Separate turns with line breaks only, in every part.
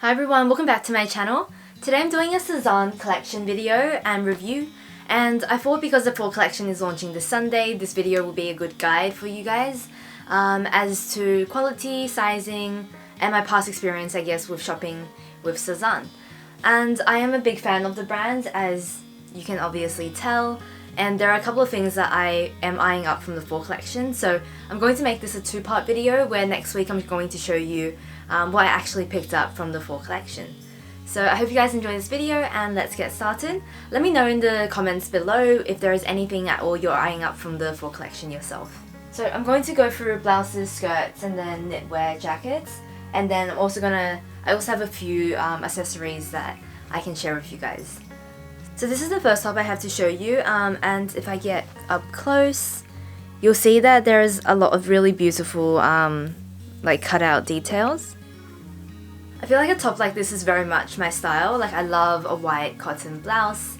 Hi everyone, welcome back to my channel. Today I'm doing a Sezane collection video and review, and I thought because the fall collection is launching this Sunday, this video will be a good guide for you guys as to quality, sizing, and my past experience, I guess, with shopping with Sezane. And I am a big fan of the brand, as you can obviously tell, and there are a couple of things that I am eyeing up from the fall collection, so I'm going to make this a two-part video where next week I'm going to show you what I actually picked up from the fall collection. So I hope you guys enjoy this video, and let's get started. Let me know in the comments below if there is anything at all you're eyeing up from the fall collection yourself. So I'm going to go through blouses, skirts, and then knitwear jackets, and then I also have a few accessories that I can share with you guys. So this is the first top I have to show you, and if I get up close, you'll see that there's a lot of really beautiful like cutout details. I feel like a top like this is very much my style. Like, I love a white cotton blouse,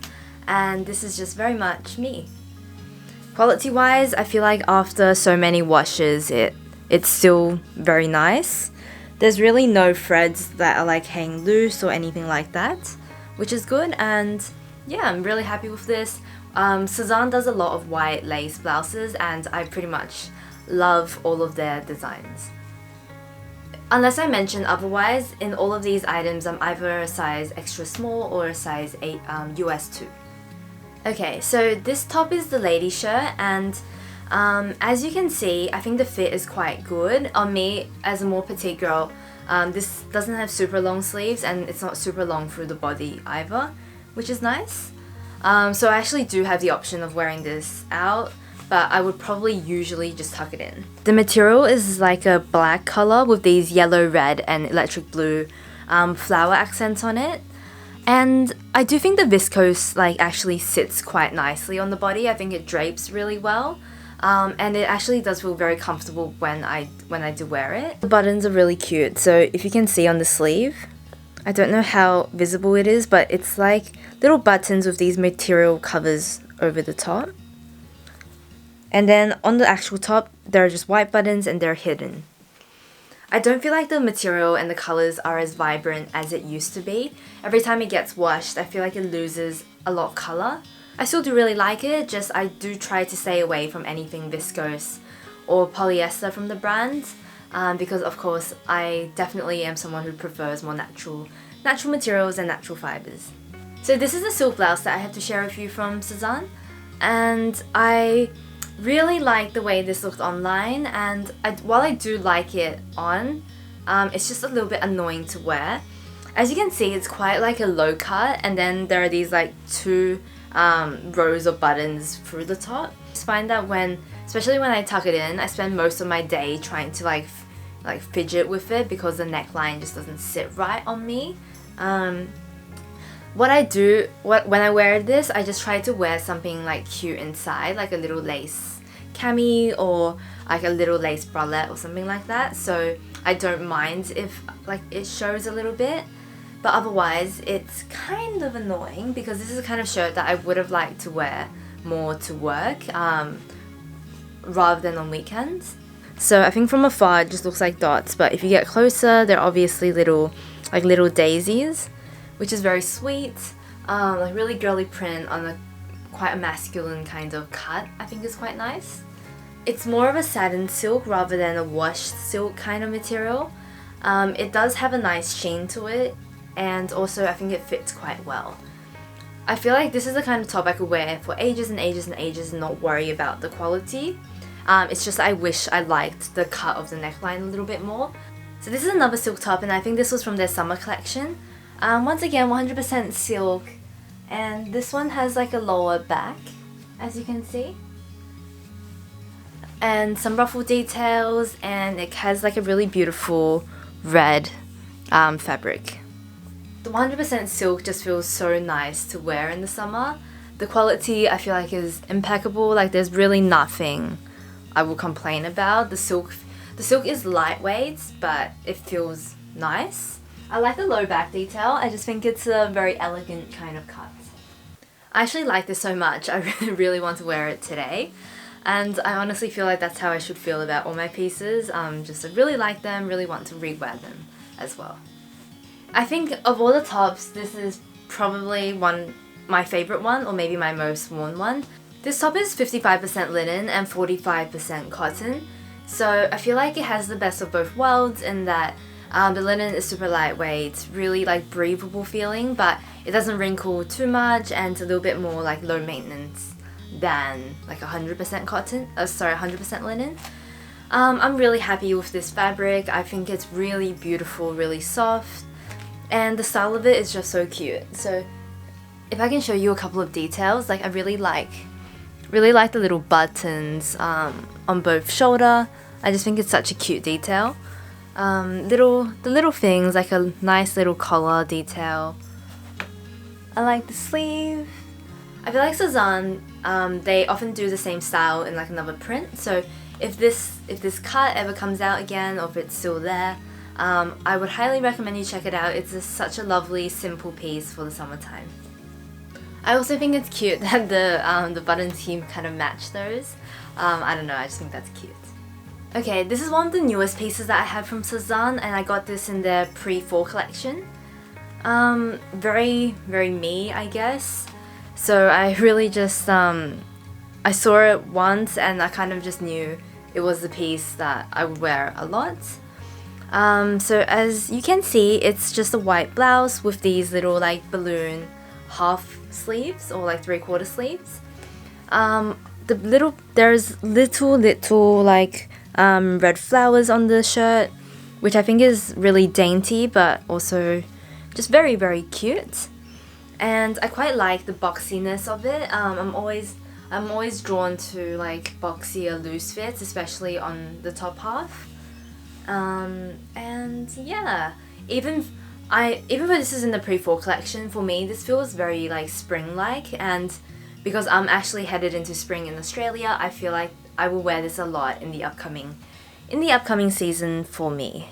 and this is just very much me. Quality wise, I feel like after so many washes it's still very nice. There's really no threads that are like hanging loose or anything like that, which is good, and yeah, I'm really happy with this. Sezane does a lot of white lace blouses, and I pretty much love all of their designs. Unless I mention otherwise, in all of these items I'm either a size extra small or a size 8 US 2. Okay, so this top is the lady shirt, and as you can see, I think the fit is quite good. On me, as a more petite girl, this doesn't have super long sleeves, and it's not super long through the body either, which is nice. So I actually do have the option of wearing this out, but I would probably usually just tuck it in. The material is like a black color with these yellow, red, and electric blue flower accents on it. And I do think the viscose actually sits quite nicely on the body. I think it drapes really well. And it actually does feel very comfortable when I do wear it. The buttons are really cute. So if you can see on the sleeve, I don't know how visible it is, but it's like little buttons with these material covers over the top. And then on the actual top, there are just white buttons and they're hidden. I don't feel like the material and the colors are as vibrant as it used to be. Every time it gets washed, I feel like it loses a lot of color. I still do really like it, just I do try to stay away from anything viscose or polyester from the brand, because of course I definitely am someone who prefers more natural materials and natural fibers. So this is a silk blouse that I have to share with you from Sezane, and I really like the way this looked online, and while I do like it on, it's just a little bit annoying to wear. As you can see, it's quite like a low cut, and then there are these like two rows of buttons through the top. I just find that especially when I tuck it in, I spend most of my day trying to like fidget with it because the neckline just doesn't sit right on me. When I wear this, I just try to wear something like cute inside, like a little lace cami or like a little lace bralette or something like that, so I don't mind if it shows a little bit. But otherwise, it's kind of annoying because this is the kind of shirt that I would have liked to wear more to work rather than on weekends. So I think from afar it just looks like dots, but if you get closer, they're obviously little daisies, which is very sweet. Like really girly print on quite a masculine kind of cut, I think is quite nice. It's more of a satin silk rather than a washed silk kind of material. It does have a nice sheen to it, and also I think it fits quite well. I feel like this is the kind of top I could wear for ages and ages and ages and not worry about the quality. It's just I wish I liked the cut of the neckline a little bit more. So this is another silk top, and I think this was from their summer collection. Once again, 100% silk, and this one has like a lower back, as you can see, and some ruffle details, and it has like a really beautiful red fabric. The 100% silk just feels so nice to wear in the summer. The quality I feel like is impeccable. Like, there's really nothing I will complain about. The silk is lightweight, but it feels nice. I like the low back detail. I just think it's a very elegant kind of cut. I actually like this so much. I really want to wear it today. And I honestly feel like that's how I should feel about all my pieces. Just I really like them, really want to re-wear them as well. I think of all the tops, this is probably my favorite one, or maybe my most worn one. This top is 55% linen and 45% cotton, so I feel like it has the best of both worlds in that the linen is super lightweight, really like breathable feeling, but it doesn't wrinkle too much, and it's a little bit more like low maintenance than like 100% cotton, 100% linen. I'm really happy with this fabric. I think it's really beautiful, really soft, and the style of it is just so cute. So if I can show you a couple of details, like I really like the little buttons on both shoulder. I just think it's such a cute detail. The little things, like a nice little collar detail. I like the sleeve. I feel like Sezane, they often do the same style in like another print, so if this cut ever comes out again, or if it's still there, I would highly recommend you check it out. It's just such a lovely, simple piece for the summertime. I also think it's cute that the button scheme kind of match those. I don't know, I just think that's cute. Okay, this is one of the newest pieces that I have from Sezane, and I got this in their pre-fall collection. Very, very me, I guess. So I really just, I saw it once and I kind of just knew it was the piece that I would wear a lot. So as you can see, it's just a white blouse with these little like balloon half sleeves, or like 3/4 sleeves. There's little like red flowers on the shirt, which I think is really dainty but also just very, very cute. And I quite like the boxiness of it. I'm always drawn to like boxier loose fits, especially on the top half. And yeah, even though this is in the pre-fall collection, for me this feels very like spring-like, and because I'm actually headed into spring in Australia, I feel like I will wear this a lot in the upcoming season for me.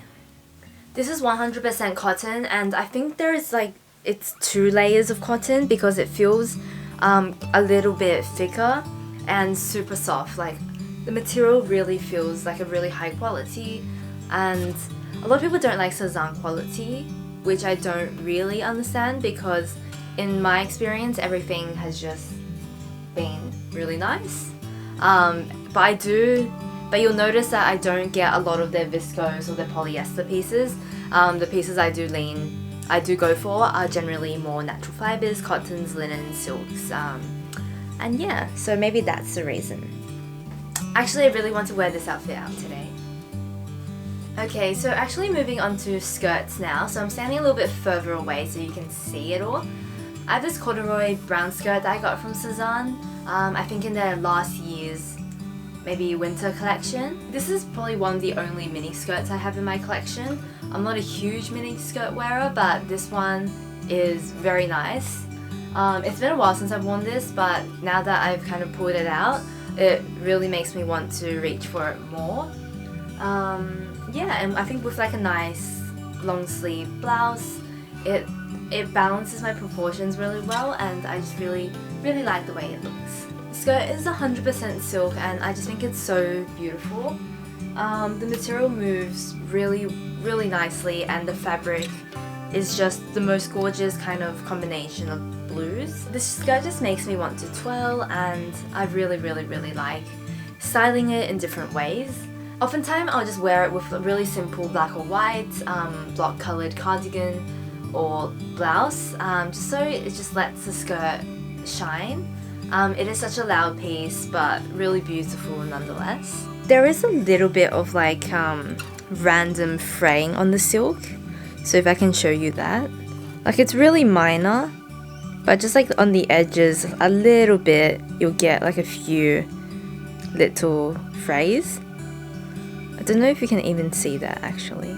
This is 100% cotton, and I think there's like it's 2 layers of cotton because it feels a little bit thicker and super soft. Like the material really feels like a really high quality, and a lot of people don't like Sezane quality, which I don't really understand because in my experience everything has just been really nice. But you'll notice that I don't get a lot of their viscose or their polyester pieces. The pieces I do go for are generally more natural fibers, cottons, linens, silks, and yeah, so maybe that's the reason. Actually, I really want to wear this outfit out today. Okay, so actually moving on to skirts now. So I'm standing a little bit further away so you can see it all. I have this corduroy brown skirt that I got from Sezane, I think in their last year's maybe winter collection. This is probably one of the only mini skirts I have in my collection. I'm not a huge mini skirt wearer, but this one is very nice. It's been a while since I've worn this, but now that I've kind of pulled it out, it really makes me want to reach for it more. Yeah, and I think with like a nice long sleeve blouse, it balances my proportions really well, and I just really like the way it looks. The skirt is 100% silk, and I just think it's so beautiful. The material moves really nicely, and the fabric is just the most gorgeous kind of combination of blues. This skirt just makes me want to twirl, and I really like styling it in different ways. Oftentimes I'll just wear it with a really simple black or white, block coloured cardigan or blouse, just so it just lets the skirt shine. It is such a loud piece, but really beautiful nonetheless. There is a little bit of like random fraying on the silk, so if I can show you that. Like it's really minor, but just like on the edges a little bit, you'll get like a few little frays. I don't know if you can even see that actually.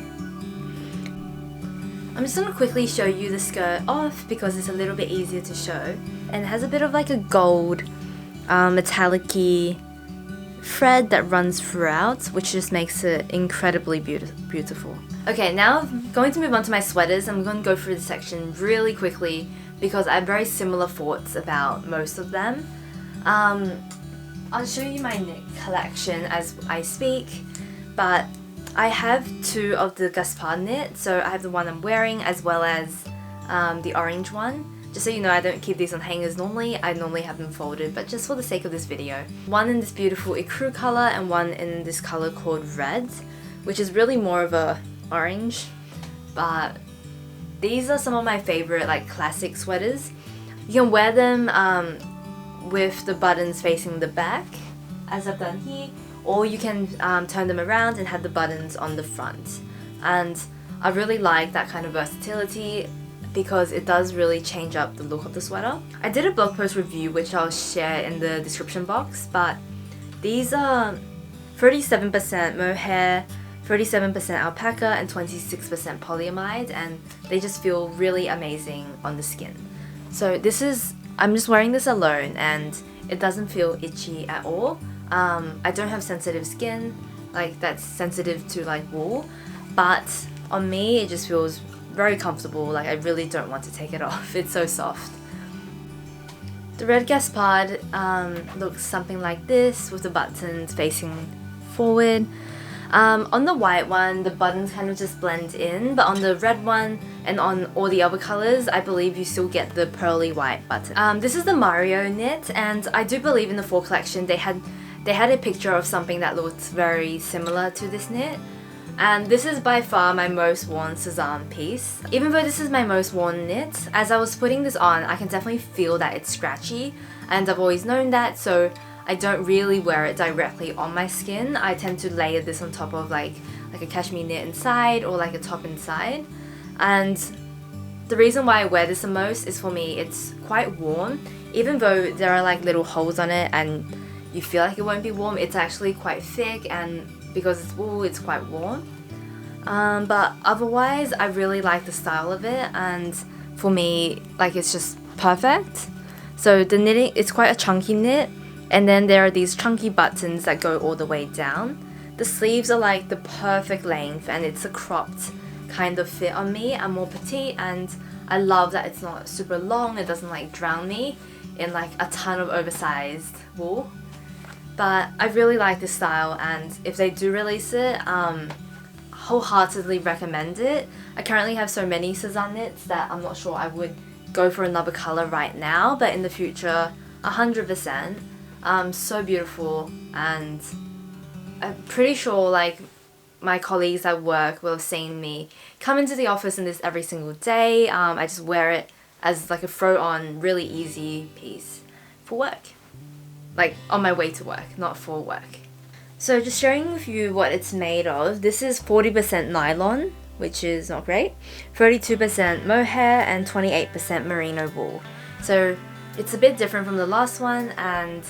I'm just gonna quickly show you the skirt off because it's a little bit easier to show, and it has a bit of like a gold metallic-y thread that runs throughout, which just makes it incredibly beautiful. Okay, now I'm going to move on to my sweaters. I'm going to go through the section really quickly because I have very similar thoughts about most of them. I'll show you my knit collection as I speak, but I have two of the Gaspard knit, so I have the one I'm wearing as well as the orange one. Just so you know, I don't keep these on hangers normally, I normally have them folded, but just for the sake of this video. One in this beautiful ecru colour and one in this colour called red, which is really more of a orange, but these are some of my favourite like classic sweaters. You can wear them with the buttons facing the back, as I've done here, or you can turn them around and have the buttons on the front. And I really like that kind of versatility because it does really change up the look of the sweater. I did a blog post review which I'll share in the description box, but these are 37% mohair, 37% alpaca and 26% polyamide, and they just feel really amazing on the skin. So this is, I'm just wearing this alone and it doesn't feel itchy at all. I don't have sensitive skin, like that's sensitive to like wool, but on me it just feels very comfortable. Like I really don't want to take it off, it's so soft. The red Gaspard looks something like this with the buttons facing forward. On the white one, the buttons kind of just blend in, but on the red one and on all the other colours, I believe you still get the pearly white button. This is the Mario knit, and I do believe in the fall collection they had a picture of something that looked very similar to this knit. And this is by far my most worn Sezane piece. Even though this is my most worn knit, as I was putting this on, I can definitely feel that it's scratchy, and I've always known that, so I don't really wear it directly on my skin. I tend to layer this on top of like a cashmere knit inside or like a top inside. And the reason why I wear this the most is, for me, it's quite warm. Even though there are like little holes on it and you feel like it won't be warm, it's actually quite thick, and because it's wool, it's quite warm. But otherwise, I really like the style of it, and for me, like, it's just perfect. So the knitting, it's quite a chunky knit, and then there are these chunky buttons that go all the way down. The sleeves are like the perfect length, and it's a cropped kind of fit on me. I'm more petite, and I love that it's not super long. It doesn't like drown me in like a ton of oversized wool. But I really like this style, and if they do release it, wholeheartedly recommend it. I currently have so many Sezane knits that I'm not sure I would go for another colour right now, but in the future, 100%. So beautiful, and I'm pretty sure like my colleagues at work will have seen me come into the office in this every single day. I just wear it as like a throw-on, really easy piece for work. Like on my way to work, not for work. So just sharing with you what it's made of. This is 40% nylon, which is not great, 32% mohair and 28% merino wool. So it's a bit different from the last one, and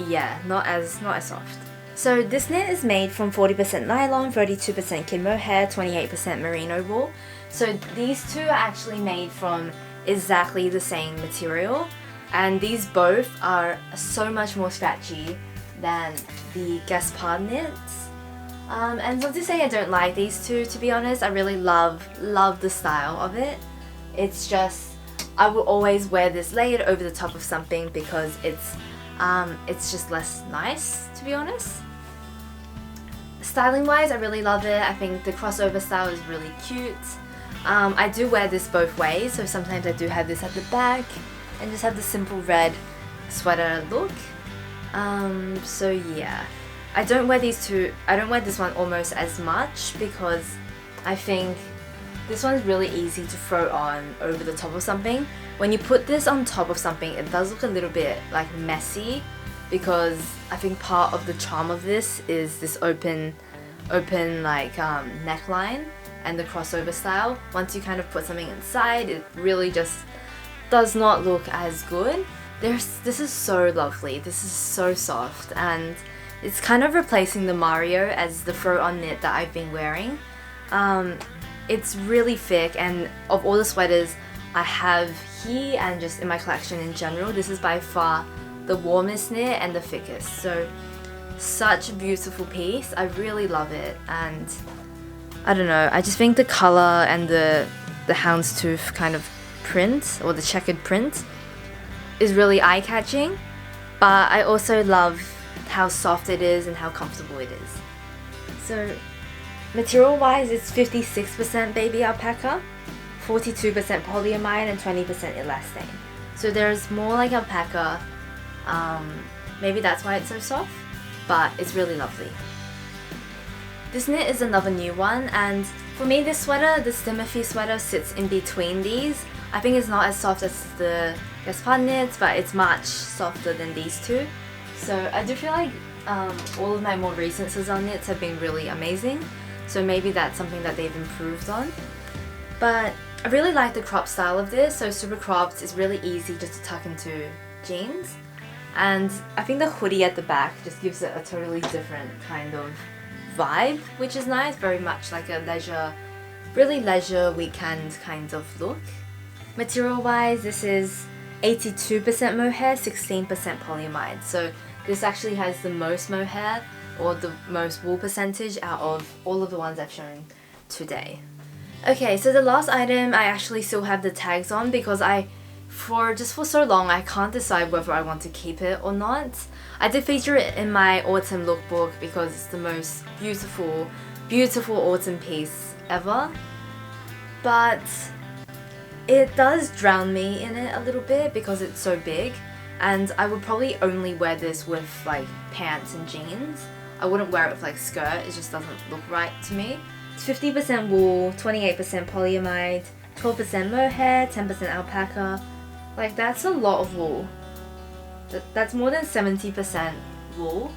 yeah, not as soft. So this knit is made from 40% nylon, 32% kid mohair, 28% merino wool. So these two are actually made from exactly the same material, and these both are so much more stretchy than the Gaspard knits. And not to say I don't like these two, to be honest. I really love the style of it. It's just, I will always wear this layered over the top of something because it's just less nice, to be honest. Styling wise, I really love it. I think the crossover style is really cute. I do wear this both ways, so sometimes I do have this at the back and just have the simple red sweater look. So yeah, I don't wear these two. I don't wear this one almost as much because I think this one's really easy to throw on over the top of something. When you put this on top of something, it does look a little bit like messy, because I think part of the charm of this is this open like neckline and the crossover style. Once you kind of put something inside, it really just does not look as good. This is so lovely. This is so soft, and it's kind of replacing the Mario as the throw-on knit that I've been wearing. It's really thick, and of all the sweaters I have here and just in my collection in general, this is by far the warmest knit and the thickest. So such a beautiful piece. I really love it, and I don't know, I just think the colour and the houndstooth kind of print, or the checkered print, is really eye-catching, but I also love how soft it is and how comfortable it is. So Material wise, it's 56% baby alpaca, 42% polyamide, and 20% elastane. So there's more like alpaca. Maybe that's why it's so soft, but it's really lovely. This knit is another new one, and for me this sweater, this Timothy sweater, sits in between these. I think it's not as soft as the Gaspard knits, but it's much softer than these two. So I do feel like all of my more recent Sezane knits have been really amazing. So maybe that's something that they've improved on. But I really like the crop style of this. So super cropped, it's really easy just to tuck into jeans. And I think the hoodie at the back just gives it a totally different kind of vibe, which is nice. Very much like a leisure, really leisure weekend kind of look. Material wise, this is 82% mohair, 16% polyamide. So this actually has the most mohair, or the most wool percentage, out of all of the ones I've shown today. Okay, so the last item, I actually still have the tags on because for so long I can't decide whether I want to keep it or not. I did feature it in my autumn lookbook because it's the most beautiful, beautiful autumn piece ever. But it does drown me in it a little bit because it's so big, and I would probably only wear this with like pants and jeans. I wouldn't wear it with like skirt, it just doesn't look right to me. It's 50% wool, 28% polyamide, 12% mohair, 10% alpaca. Like that's a lot of wool. That's more than 70% wool,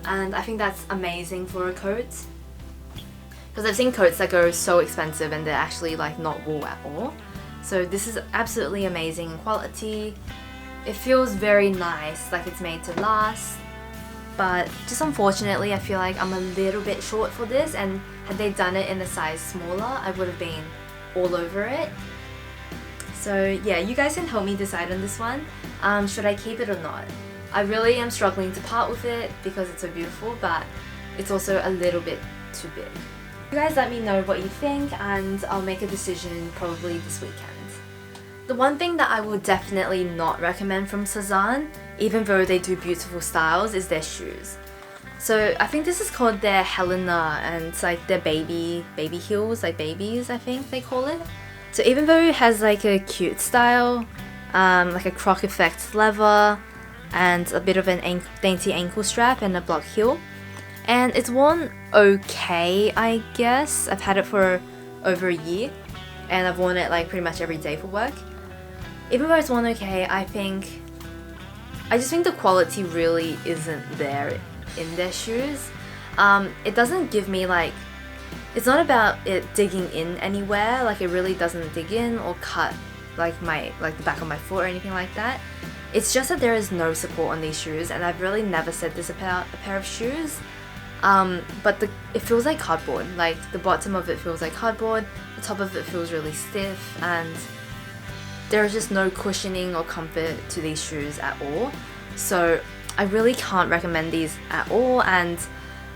and I think that's amazing for a coat. Because I've seen coats that go so expensive and they're actually like not wool at all. So this is absolutely amazing in quality. It feels very nice, like it's made to last. But just unfortunately, I feel like I'm a little bit short for this, and had they done it in a size smaller, I would have been all over it. So yeah, you guys can help me decide on this one. Should I keep it or not? I really am struggling to part with it because it's so beautiful, but it's also a little bit too big. You guys let me know what you think, and I'll make a decision probably this weekend. The one thing that I will definitely not recommend from Sezane, even though they do beautiful styles, is their shoes. So I think this is called their Helen, and it's like their baby heels, like babies I think they call it. So even though it has like a cute style, like a croc effect leather, and a bit of an dainty ankle strap and a block heel, and it's worn okay, I guess. I've had it for over a year, and I've worn it like pretty much every day for work. Even though it's worn okay, I just think the quality really isn't there in their shoes. It doesn't give me like, it's not about it digging in anywhere, like it really doesn't dig in or cut like the back of my foot or anything like that. It's just that there is no support on these shoes, and I've really never said this about a pair of shoes. But it feels like cardboard. Like the bottom of it feels like cardboard, the top of it feels really stiff, and there is just no cushioning or comfort to these shoes at all. So I really can't recommend these at all, and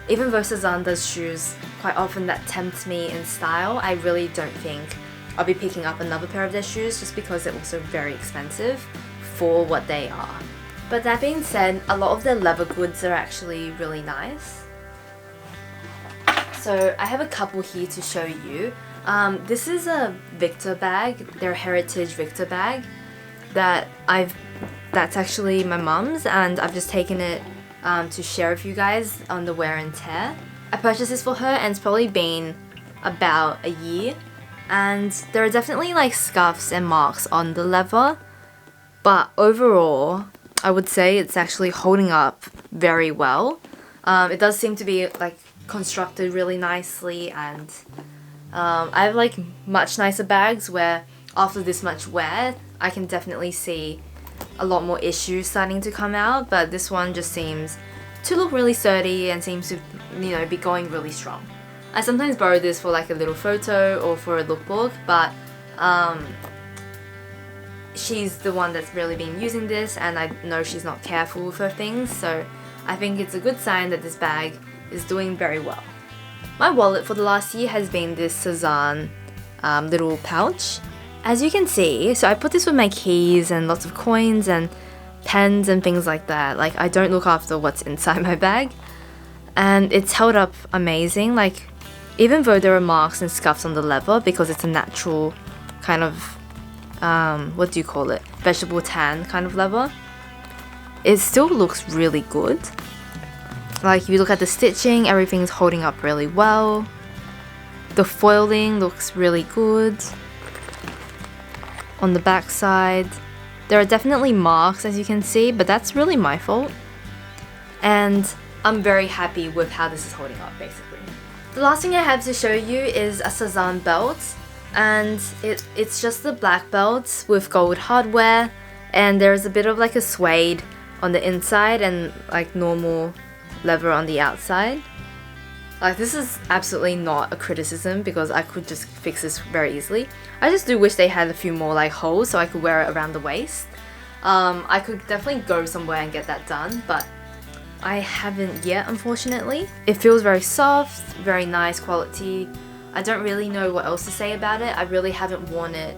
even though Sezane does shoes quite often that tempt me in style, I really don't think I'll be picking up another pair of their shoes just because they're also very expensive for what they are. But that being said, a lot of their leather goods are actually really nice. So I have a couple here to show you. This is a Victor bag, their heritage Victor bag that's actually my mum's, and I've just taken it to share with you guys on the wear and tear. I purchased this for her, and it's probably been about a year, and there are definitely like scuffs and marks on the leather, but overall I would say it's actually holding up very well. It does seem to be like constructed really nicely, and I have like much nicer bags where after this much wear I can definitely see a lot more issues starting to come out, but this one just seems to look really sturdy and seems to, you know, be going really strong. I sometimes borrow this for like a little photo or for a lookbook, but she's the one that's really been using this, and I know she's not careful with her things, so I think it's a good sign that this bag is doing very well. My wallet for the last year has been this Sezane little pouch. As you can see, so I put this with my keys and lots of coins and pens and things like that. Like, I don't look after what's inside my bag, and it's held up amazing. Like, even though there are marks and scuffs on the leather because it's a natural kind of, what do you call it? Vegetable tan kind of leather. It still looks really good. Like, if you look at the stitching, everything's holding up really well. The foiling looks really good. On the back side, there are definitely marks as you can see, but that's really my fault. And I'm very happy with how this is holding up basically. The last thing I have to show you is a Sezane belt, and it's just the black belt with gold hardware, and there's a bit of like a suede on the inside and like normal leather on the outside. Like, this is absolutely not a criticism because I could just fix this very easily. I just do wish they had a few more like holes so I could wear it around the waist. I could definitely go somewhere and get that done, but I haven't yet, unfortunately. It feels very soft, very nice quality. I don't really know what else to say about it. I really haven't worn it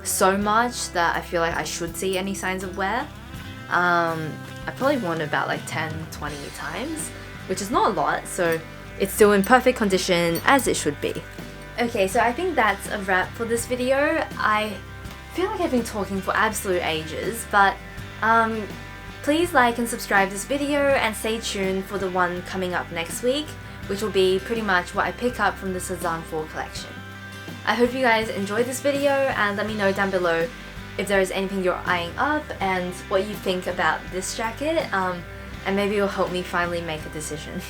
so much that I feel like I should see any signs of wear. I probably worn it about like 10-20 times, which is not a lot, so it's still in perfect condition as it should be. Okay, so I think that's a wrap for this video. I feel like I've been talking for absolute ages, but please like and subscribe this video and stay tuned for the one coming up next week, which will be pretty much what I pick up from the Sezane fall collection. I hope you guys enjoyed this video, and let me know down below if there is anything you're eyeing up and what you think about this jacket, and maybe it'll help me finally make a decision.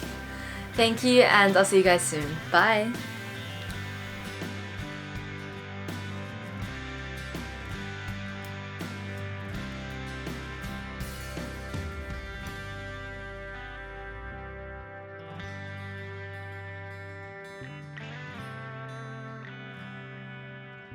Thank you, and I'll see you guys soon. Bye!